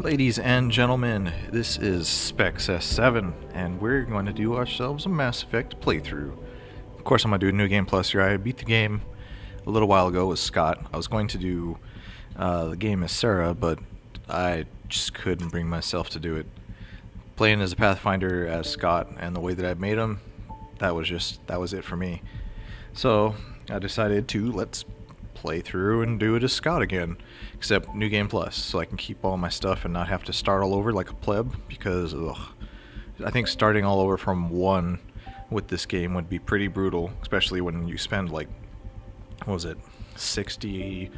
Ladies and gentlemen, this is Specs S7, and we're going to do ourselves a Mass Effect playthrough. Of course, I'm going to do a New Game Plus here. I beat the game a little while ago with Scott. I was going to do the game as Sarah, but I just couldn't bring myself to do it. Playing as a Pathfinder as Scott and the way that I made him, that was it for me. So I decided to let's play through and do it as Scott again, except New Game Plus, so I can keep all my stuff and not have to start all over like a pleb, because I think starting all over from 1 with this game would be pretty brutal, especially when you spend like, what was it, 60,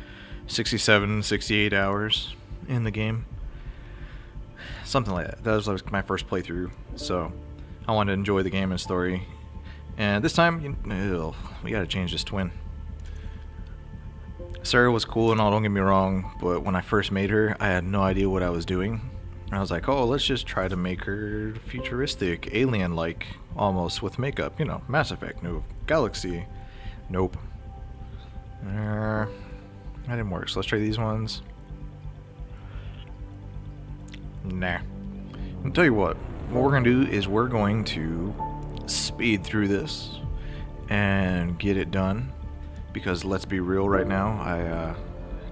67, 68 hours in the game. Something like that. That was like my first playthrough, so I wanted to enjoy the game and story. And this time, we gotta change this twin. Sarah was cool and all, don't get me wrong, but when I first made her, I had no idea what I was doing. I was like, oh, let's just try to make her futuristic, alien-like, almost, with makeup. You know, Mass Effect, new galaxy. Nope. That didn't work, so let's try these ones. Nah. I'll tell you what we're going to do is we're going to speed through this and get it done. Because let's be real right now, I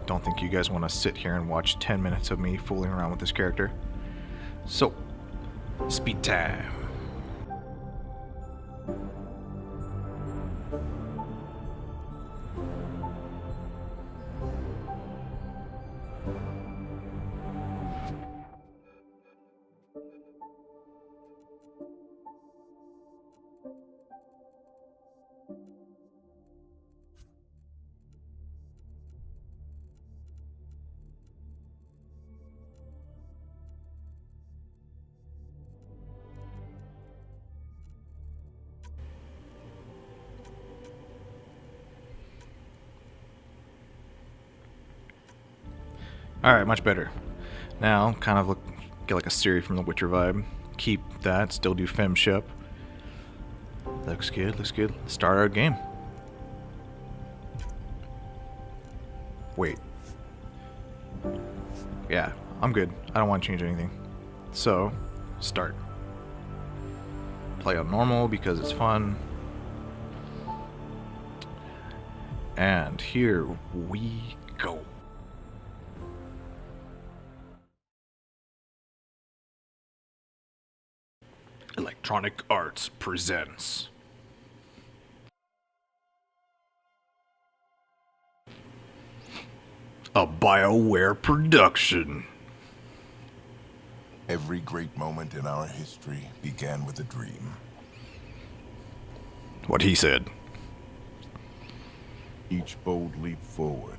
don't think you guys want to sit here and watch 10 minutes of me fooling around with this character. So, speed time. Alright, much better. Now, kind of get like a Siri from The Witcher vibe. Keep that, still do femship. Looks good, looks good. Start our game. Wait. Yeah, I'm good. I don't want to change anything. So, start. Play on normal because it's fun. And here we go. Electronic Arts presents a BioWare production. Every great moment in our history began with a dream. What he said. Each bold leap forward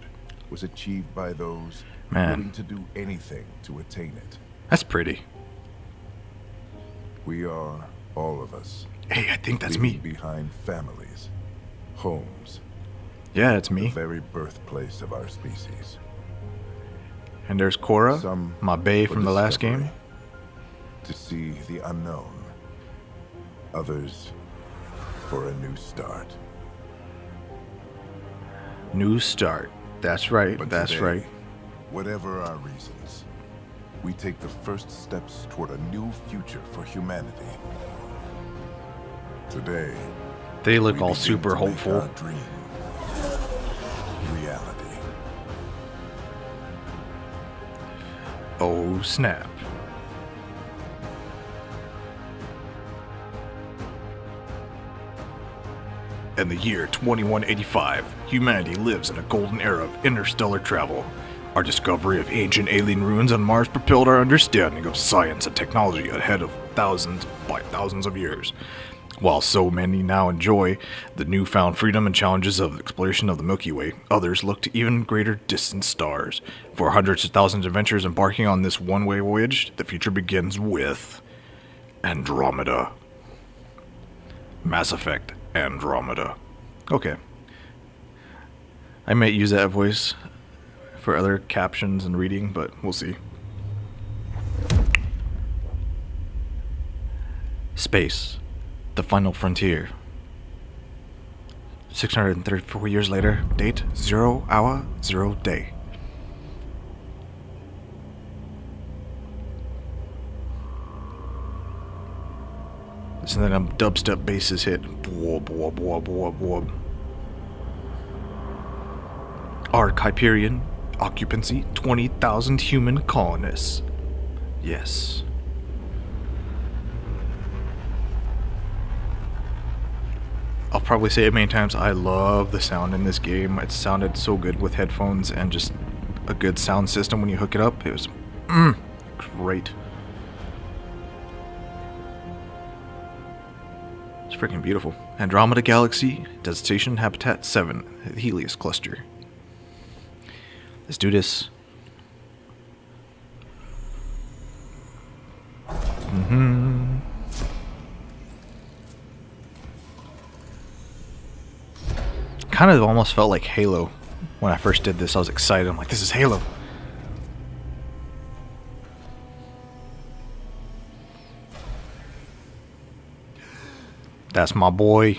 was achieved by those willing to do anything to attain it. That's pretty. We are, all of us, hey, I think that's me. Behind families, homes. Yeah, it's me. The very birthplace of our species. And there's Cora, Some my bae from the last game. To see the unknown. Others for a new start. New start. That's right, But that's today, right. Whatever our reasons, we take the first steps toward a new future for humanity. Today, They look we all begin super to make hopeful. our dream reality. Oh, snap. In the year 2185, humanity lives in a golden era of interstellar travel. Our discovery of ancient alien ruins on Mars propelled our understanding of science and technology ahead of thousands of years. While so many now enjoy the newfound freedom and challenges of exploration of the Milky Way, others look to even greater distant stars. For hundreds of thousands of adventurers embarking on this one-way voyage, the future begins with Andromeda. Mass Effect Andromeda. Okay. I might use that voice for other captions and reading, but we'll see. Space. The final frontier. 634 years later, date 0 hour 0 day. So then a dubstep basses hit. Bwah, bwah, bwah, bwah, bwah. Arc Hyperion. Occupancy 20,000 human colonists. Yes. I'll probably say it many times. I love the sound in this game. It sounded so good with headphones and just a good sound system when you hook it up. It was great. It's freaking beautiful. Andromeda Galaxy, Desert Station, Habitat 7, the Helios Cluster. Let's do this. Kind of almost felt like Halo when I first did this. I was excited. I'm like, this is Halo. That's my boy.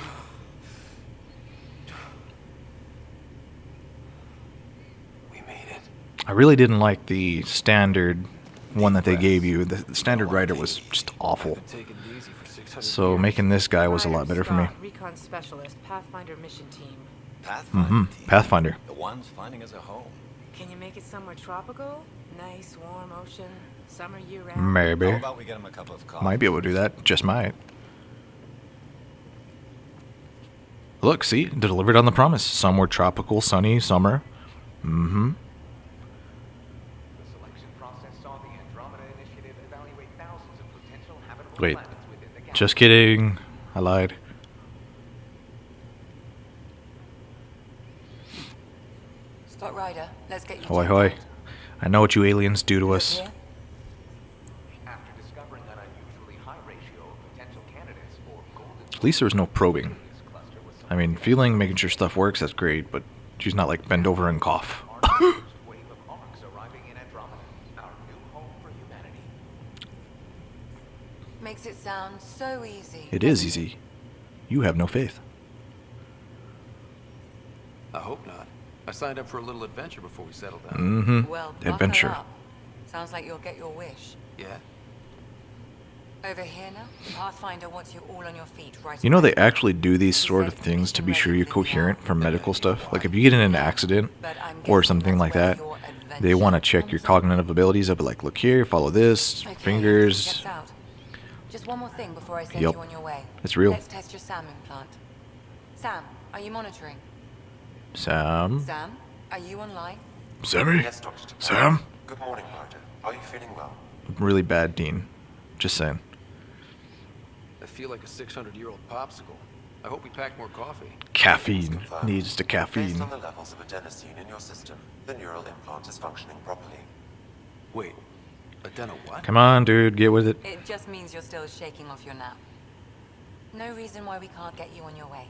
We made it. I really didn't like the standard one that they gave you. The standard rider was just awful. So making this guy was a lot better for me. Recon specialist, Pathfinder mission team. Pathfinder team. Pathfinder. The ones finding us a home. Can you make it somewhere tropical? Nice, warm ocean, summer year round? Maybe. How about we get him a cup of coffee? Might be able to do that. Just might. Look, see? Delivered on the promise. Somewhere tropical, sunny, summer. Mm-hmm. The selection process saw the Andromeda initiative evaluate thousands of potential habitable Wait. planets within the galaxy. Just kidding. I lied. Scott Ryder, let's get you Hoy checked hoy. out. I know what you aliens do to us. Here? After discovering an unusually high ratio of potential candidates for golden At least there was no probing. Helios cluster was I mean, feeling, making sure stuff works, that's great, but she's not like bend over and cough. our first wave of arcs arriving in Andromeda, our new home for humanity. Makes it sound so easy. It is doesn't it? easy. You have no faith. I hope not. I signed up for a little adventure before we settled down. Mm-hmm. Well, buckle Adventure. up. Sounds like you'll get your wish. Yeah? Over here now, Pathfinder wants you all on your feet right You know, they away. actually do these sort of things to be sure you're coherent for medical stuff. Like if you get in an accident But I'm or guessing something that's like where that, your they want to adventure check your comes in. cognitive abilities. They'll be like, look here, follow this, Okay, fingers. gets out. Just one more thing before I send Yup. you on your way. It's real. Let's test your SAM implant. Sam, are you monitoring? Sam? Sam, are you online? Sammy? Yes, Dr. Tappan. Sam? Good morning, Ryder. Are you feeling well? Really bad, Dean. Just saying. I feel like a 600-year-old popsicle. I hope we pack more coffee. Caffeine. Confirmed. Needs to Based caffeine. on the levels of adenosine in your system, the neural implant is functioning properly. Wait, Adeno what? Come on, dude, get with it. It just means you're still shaking off your nap. No reason why we can't get you on your way.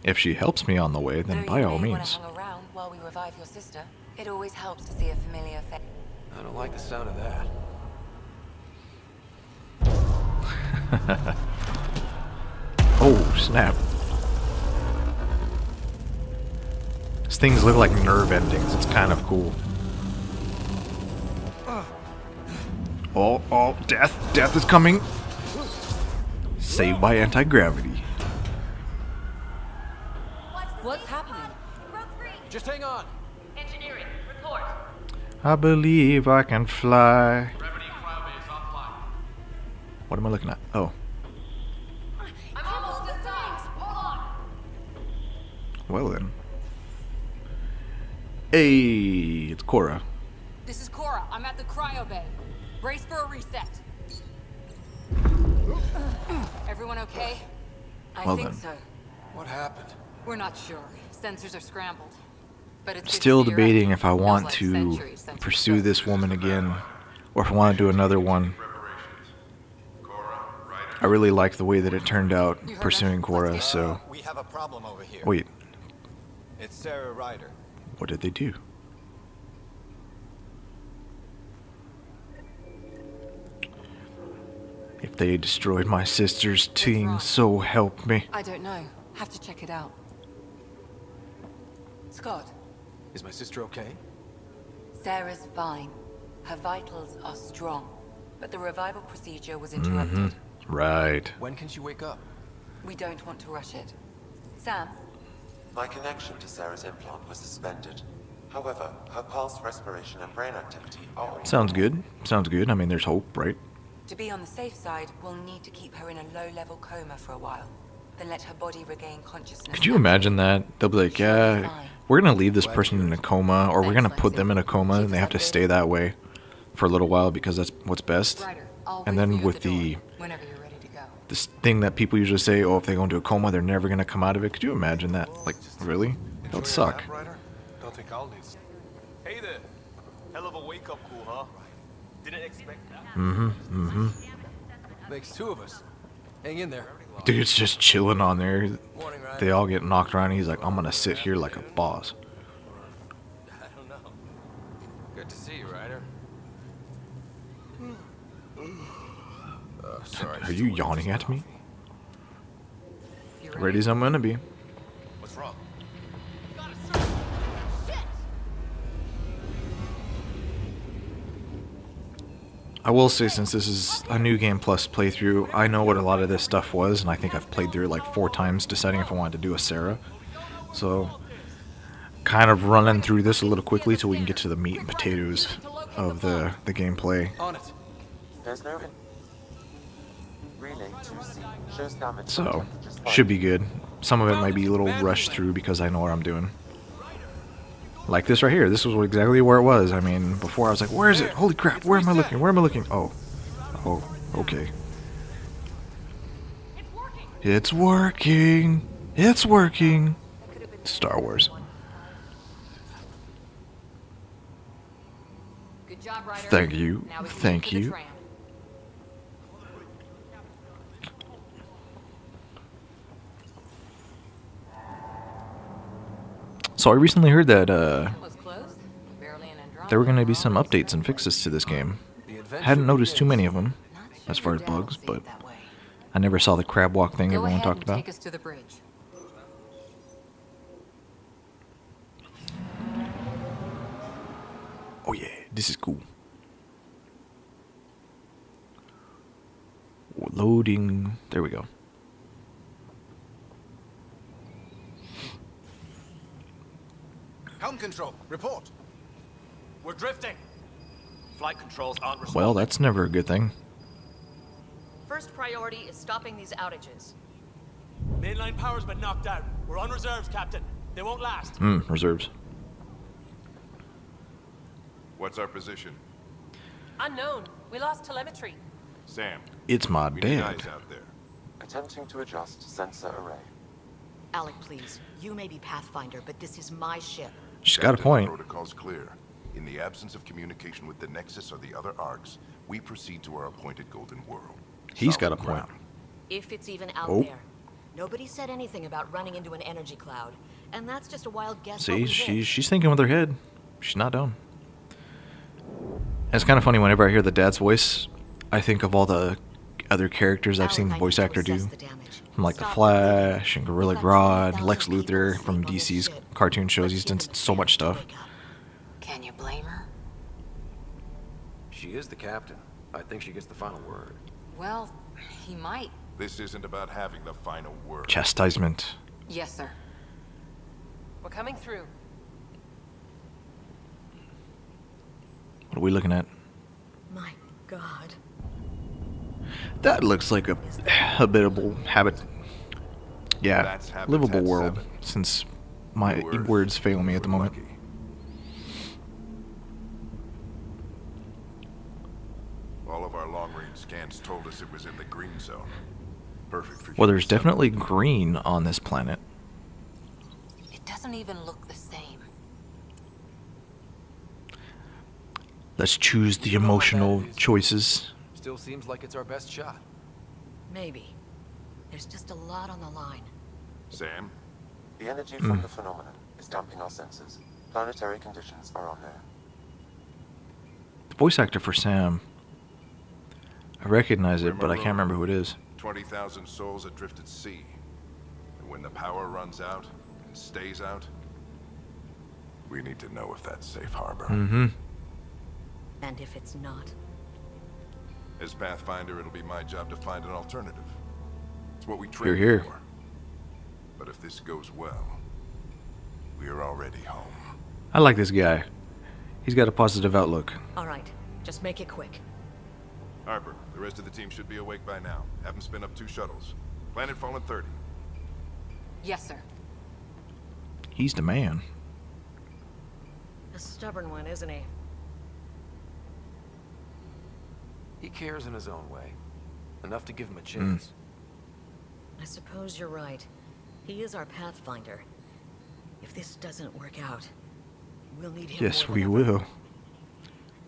If she helps me on the way, then Though by you all may wanna means. hang around while we revive your sister. It always helps to see a familiar face. I don't like the sound of that. Oh, snap. These things look like nerve endings. It's kind of cool. Oh, oh, death. Death is coming. Saved by anti-gravity. What's happening? Just hang on. Engineering, report. I believe I can fly. What am I looking at? Oh. I'm almost inside. Hold on. Well then. Hey, it's Cora. This is Cora. I'm at the cryo bay. Brace for a reset. Everyone okay? I Well think then. so. What happened? We're not sure. Sensors are scrambled. But it's good Still to see you're debating up. if I Feels want like to centuries since we pursue spoke. this woman again, or if I want to do another one. I really like the way that it turned out You heard pursuing us? Cora, Let's so... We have a problem over here. Wait, It's Sarah Ryder. what did they do? If they destroyed my sister's team, wrong? so help me. I don't know. Have to check it out. Scott, Is my sister okay? Sarah's fine. Her vitals are strong. But the revival procedure was interrupted. Right. When can she wake up? We don't want to rush it. Sam, My connection to Sarah's implant was suspended. However, her pulse, respiration, and brain activity are all Sounds normal. good. Sounds good. I mean, there's hope, right? to be on the safe side, we'll need to keep her in a low-level coma for a while. Then let her body regain consciousness. Could you imagine that? They'll be like, yeah, we're going to leave this person in a coma, or we're going to put them in a coma, and they have to stay that way for a little while because that's what's best. Ryder, I'll And wait for then you with at the the door whenever you're ready to go. this thing that people usually say, oh, if they go into a coma, they're never going to come out of it. Could you imagine that? Like, really? That would suck. Don't think I'll need. Hey there. Hell of a wake-up call, huh? Didn't expect that. Makes two of us. Hang in there. Dude's just chilling on there. Morning, Ryder. They all get knocked around. He's like, I'm going to sit here like a boss. I don't know. Good to see you, Ryder. Sorry. Are you yawning at me? You Ready as I'm going to be. What's wrong? I will say, since this is a new game plus playthrough, I know what a lot of this stuff was, and I think I've played through it like 4 times deciding if I wanted to do a Sarah. So, kind of running through this a little quickly so we can get to the meat and potatoes of the gameplay. On it. There's no relay 2C shows damage. So, should be good. Some of it might be a little rushed through because I know what I'm doing. Like this right here. This was exactly where it was. I mean, before I was like, where is it? Holy crap, where am I looking? Where am I looking? Oh. Oh, okay. It's working. It's working. Star Wars. Good job, Ryder. Thank you. Now we can Thank get to the you. tram. So I recently heard that Was closed. Barely an Andromeda. there were going to be some updates and fixes to this game. Hadn't noticed too many of them as far as bugs, but I never saw the crab walk thing Go everyone ahead talked and about. take us to the bridge. Oh yeah, this is cool. Loading. There we go. Helm control, report. We're drifting. Flight controls aren't responding. Well, that's never a good thing. First priority is stopping these outages. Mainline power's been knocked out. We're on reserves, Captain. They won't last. Reserves. What's our position? Unknown. We lost telemetry. Sam, It's my we need dad. eyes out there. Attempting to adjust sensor array. Alec, please. You may be Pathfinder, but this is my ship. She's got a Captain, point. Protocol's clear. In the absence of communication with the Nexus or the other arcs, we proceed to our appointed golden world. He's got a Solid point. ground. If it's even out Oh. there. Nobody said anything about running into an energy cloud. And that's just a wild guess. what See, we hit. she's thinking with her head. She's not dumb. And it's kind of funny whenever I hear the dad's voice, I think of all the other characters I've Alec, seen the I voice need to actor do. assess the damage. From like The Stop Flash and Gorilla We've got Grodd, Lex 20,000 Luthor people from asleep on this DC's ship. cartoon shows. Let's He's give done them so much chance to stuff. wake up. can you blame her? She is the captain. I think she gets the final word. Well, he might. This isn't about having the final word. Chastisement. Yes, sir. We're coming through. What are we looking at? My God. That looks like a habitable habit. Yeah, That's Habitat livable world. 7. Since my New Earth. words fail me at the We're moment. lucky. All of our long-range scans told us it was in the green zone. Perfect for Well, there's human definitely settlement. green on this planet. It doesn't even look the same. Let's choose the You know how bad emotional it is. choices. Still seems like it's our best shot. Maybe. There's just a lot on the line. Sam, The energy from the phenomenon is damping our sensors. Planetary conditions are on there. The voice actor for Sam. I recognize it, but I can't remember who it is. 20,000 souls adrift at sea. And when the power runs out and stays out, we need to know if that's safe harbor. Mm-hmm. And if it's not, As Pathfinder, it'll be my job to find an alternative. It's what we trained Here. for. But if this goes well, we're already home. I like this guy. He's got a positive outlook. All right, just make it quick. Harper, the rest of the team should be awake by now. Have them spin up 2 shuttles. Planet Fallen 30. Yes, sir. He's the man. A stubborn one, isn't he? He cares in his own way. Enough to give him a chance. I suppose you're right. He is our Pathfinder. If this doesn't work out, we'll need him Yes, more we than ever. will.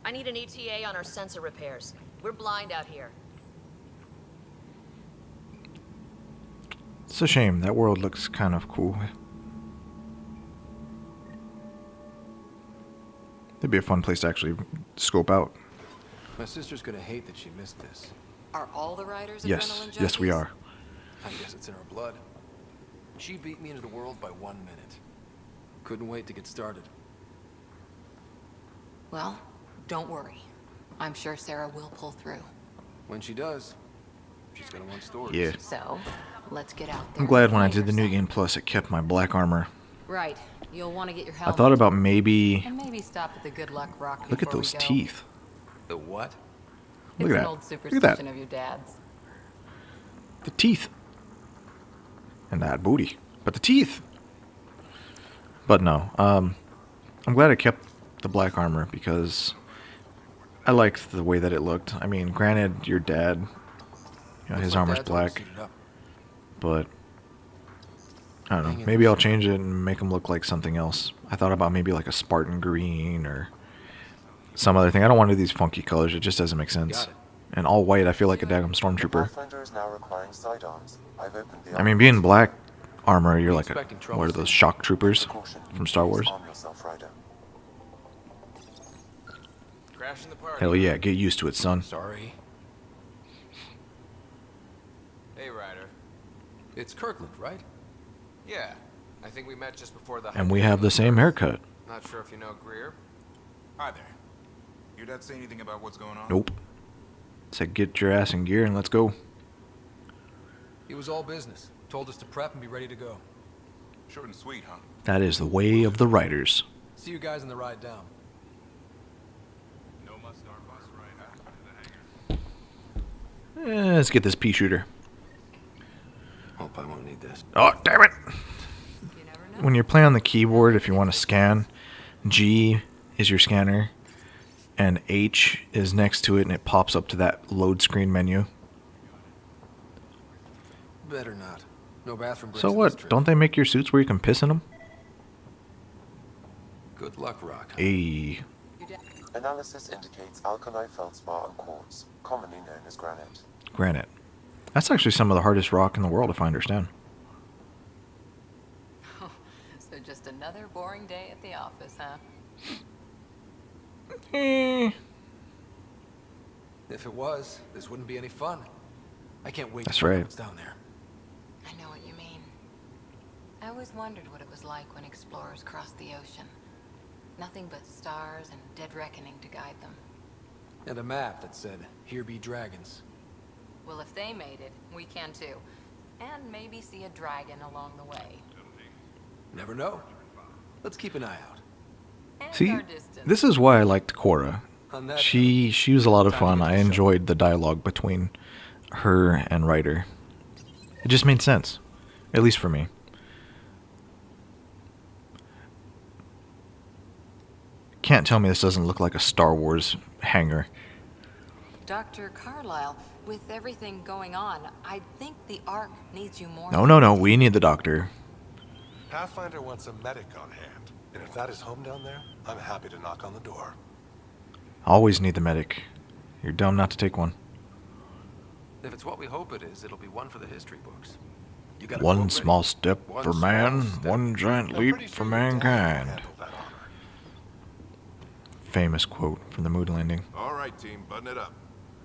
I need an ETA on our sensor repairs. We're blind out here. It's a shame. That world looks kind of cool. It'd be a fun place to actually scope out. My sister's gonna hate that she missed this. Are all the riders Yes, adrenaline yes, we junkies? are. I guess it's in her blood. She beat me into the world by 1 minute. Couldn't wait to get started. Well, don't worry. I'm sure Sarah will pull through. When she does, she's gonna want stories. Yeah. So, let's get out there. I'm glad and when I find did the New her Game Plus, it kept my black armor. Right. You'll want to get your I helmet. thought about maybe... And maybe stop at the Good Luck Rock Look at before those we go. teeth. The what? Look It's at an that. old Look at superstition that. of your dad's. The teeth. And that booty. But the teeth. But no. I'm glad I kept the black armor because I liked the way that it looked. I mean, granted, your dad, Looks his like armor's Dad's already black, suited up. but I don't Hang know. in Maybe there, I'll Sam. change it and make him look like something else. I thought about maybe like a Spartan green or some other thing. I don't want to do these funky colors. It just doesn't make sense. Got it. And all white, I feel like a daggum stormtrooper. Pathfinder is now requiring sidearms. I've opened the I mean, being black armor, you're Be like a, expecting trouble, what are Sam. those, shock troopers Precaution. from Star Wars? Arm yourself, Ryder. Crashing the party. Hell yeah, get used to it, son. Sorry. Hey, Ryder. It's Kirkland, right? Yeah, I think we met just before the. And we have the same haircut. Not sure if you know Greer. Hi there. Your dad say anything about what's going on? Nope. Said get your ass in gear and let's go. It was all business. Told us to prep and be ready to go. Short and sweet, huh? That is the way of the riders. See you guys on the ride down. No must-star bus right after the hangar. Let's get this pea shooter. Hope I won't need this. Oh, damn it! You never know. When you're playing on the keyboard, if you want to scan, G is your scanner, and H is next to it, and it pops up to that load screen menu. Better not. No bathroom breaks So in this what? trip. Don't they make your suits where you can piss in them? Good luck, Rock. Ayy. Analysis indicates alkali feldspar and quartz, commonly known as granite. Granite. That's actually some of the hardest rock in the world, if I understand. So just another boring day at the office, huh? If it was, this wouldn't be any fun. I can't wait That's to find out right. what's down there. I know what you mean. I always wondered what it was like when explorers crossed the ocean. Nothing but stars and dead reckoning to guide them. And a map that said, "Here be dragons." Well, if they made it, we can too. And maybe see a dragon along the way. Never know. Let's keep an eye out. And See, our distance. this is why I liked Cora. On that She was a lot of fun. I enjoyed the dialogue between her and Ryder. It just made sense, at least for me. Can't tell me this doesn't look like a Star Wars hangar. Dr. Carlyle, with everything going on, I think the Ark needs you more. No, we need the doctor. Pathfinder wants a medic on hand, and if that is home down there, I'm happy to knock on the door. Always need the medic. You're dumb not to take one. If it's what we hope it is, it'll be one for the history books. You got a One quote small ready? step One for small man, step. one giant I'm leap pretty for sure your dad will mankind. handle that honor. Famous quote from the moon landing. All right, team, button it up.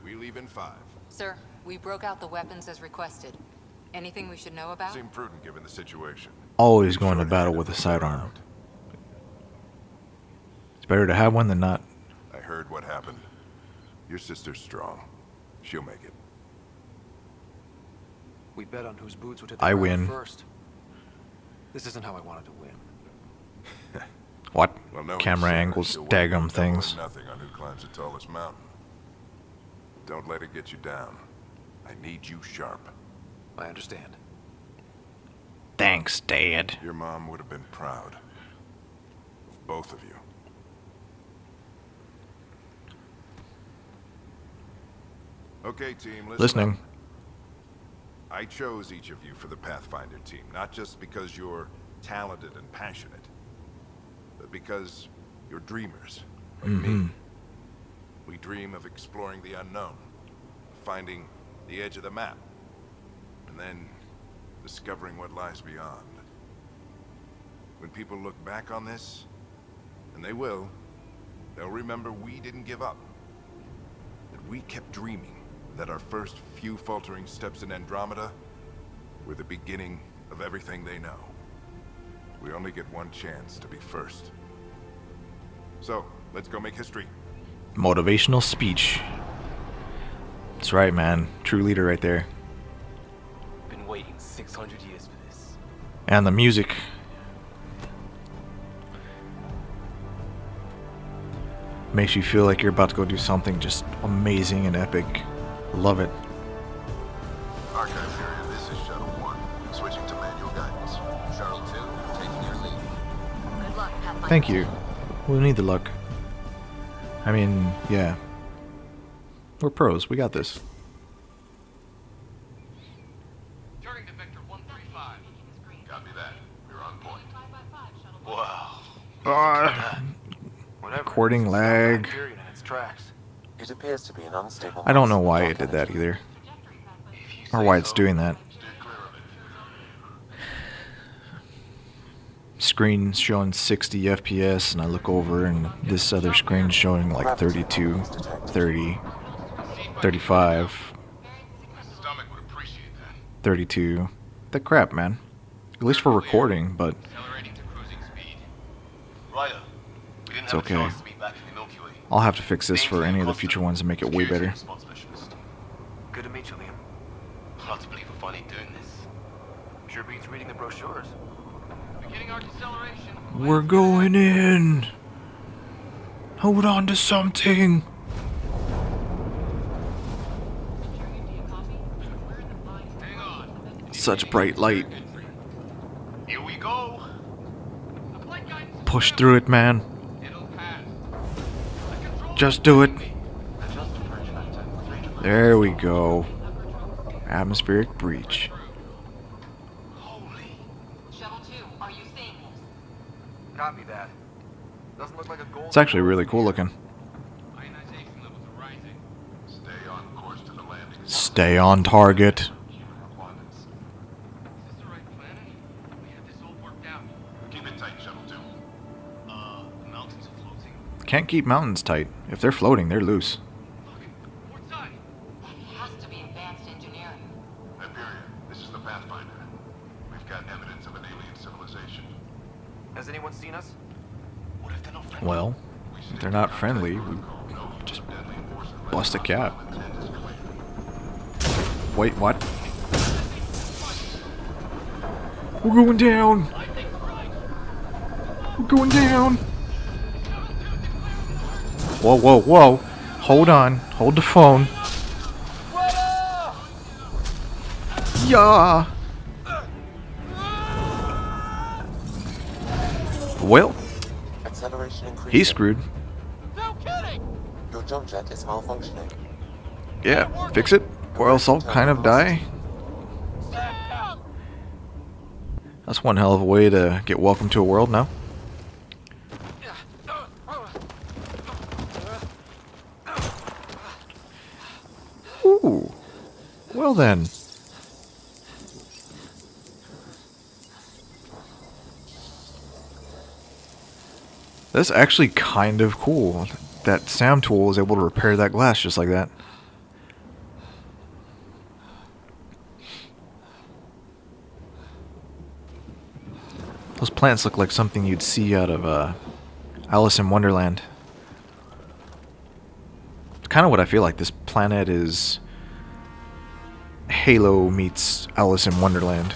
We leave in 5. Sir, we broke out the weapons as requested. Anything we should know about? Seemed prudent given the situation. Always going to Short battle hand with a and sidearm. out. It's better to have one than not. I heard what happened. Your sister's strong. She'll make it. We bet on whose boots would hit the I ground win. first. This isn't how I wanted to win. What? Well, no, Camera Sarah, angles, you'll daggum want double or things. nothing on who climbs the tallest mountain. Don't let it get you down. I need you sharp. I understand. Thanks, Dad. Your mom would have been proud of both of you. Okay, team, listen Listening. up. I chose each of you for the Pathfinder team, not just because you're talented and passionate, but because you're dreamers, like me. We dream of exploring the unknown, finding the edge of the map, and then discovering what lies beyond. When people look back on this, and they will, they'll remember we didn't give up. That we kept dreaming, that our first few faltering steps in Andromeda were the beginning of everything they know. We only get one chance to be first. So, let's go make history. Motivational speech. That's right, man. True leader right there. Been waiting 600 years for this. And the music. Makes you feel like you're about to go do something just amazing and epic. Love it. Archive period, this is Shuttle 1. Switching to manual guidance. Shuttle 2, taking your lead. Good luck, Pathfinder. Thank you. We'll need the luck. I mean, yeah. We're pros. We got this. Turning to Vector 135. Copy that. We're on point. Wow. Recording lag. Period in its tracks. It appears to be an unstable. I don't know why it did that either. Or why it's doing that. Screen showing 60 FPS and I look over and this other screen showing like 32, 30, 35, Stomach would appreciate that. 32. The crap, man. At least for recording, but Accelerating to cruising speed. Ryder, we didn't it's have okay. a chance to meet back in the Milky Way. I'll have to fix this for any of the future ones and make it way better. Spot specialist. Good to meet you, Liam. Hard to believe we're finally doing this. Sure beats reading the brochures. Beginning our deceleration. We're going in. Hold on to something. Hang on. Such bright light. Here we go. Push through it, man. It'll pass. Just do it. There we go. Atmospheric breach. Shuttle 2, are you seeing this? Copy that. Doesn't look like a gold. It's actually really cool looking. Ionization levels are rising. Stay on course to the landing. Stay on target. Is this the right planet? We have this all worked out. Keep it tight, Shuttle 2. The mountains are floating. Can't keep mountains tight. If they're floating, they're loose. Port side. That has to be advanced engineering. Hyperion, this is the Pathfinder. We've got evidence of an alien civilization. Has anyone seen us? What if they're not friendly? Well, if they're not friendly, we just bust a cap. Wait, what? We're going down! We're going down! Whoa, whoa, whoa! Hold on. Hold the phone. Yeah! Well, Acceleration increasing. he's screwed. Your jump jet is malfunctioning. Yeah, fix it, or else I'll kind of die. That's one hell of a way to get welcome to a world now. Ooh. Well then. That's actually kind of cool. That SAM tool is able to repair that glass just like that. Those plants look like something you'd see out of Alice in Wonderland. It's kind of what I feel like. This planet is Halo meets Alice in Wonderland.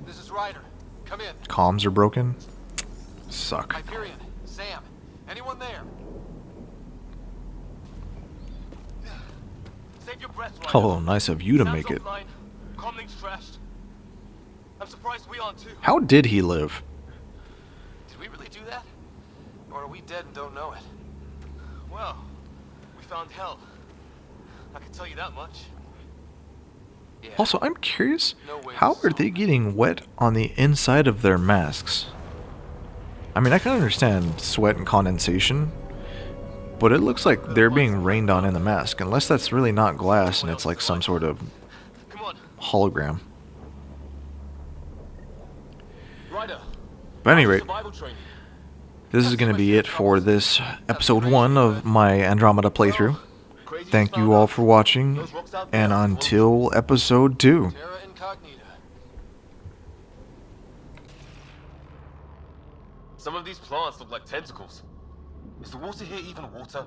This is Ryder. Come in. Comms are broken. Suck. Hyperion, Sam, anyone there? Save your breath, Ryder. Oh, nice of you to make it. Comlink's trashed. I'm surprised we aren't too. How did he live? Did we really do that? Or are we dead and don't know it? Well, we found hell. I can tell you that much. Yeah. Also, I'm curious, No way how to are they getting wet on the inside of their masks? I mean, I can understand sweat and condensation, but it looks like they're being rained on in the mask, unless that's really not glass and it's like some sort of hologram. Ryder, But at any rate, survival training. this is going to be it for this episode 1 of my Andromeda playthrough. Thank you all for watching, and until episode 2. Terra Incognita. Some of these plants look like tentacles. Is the water here even water?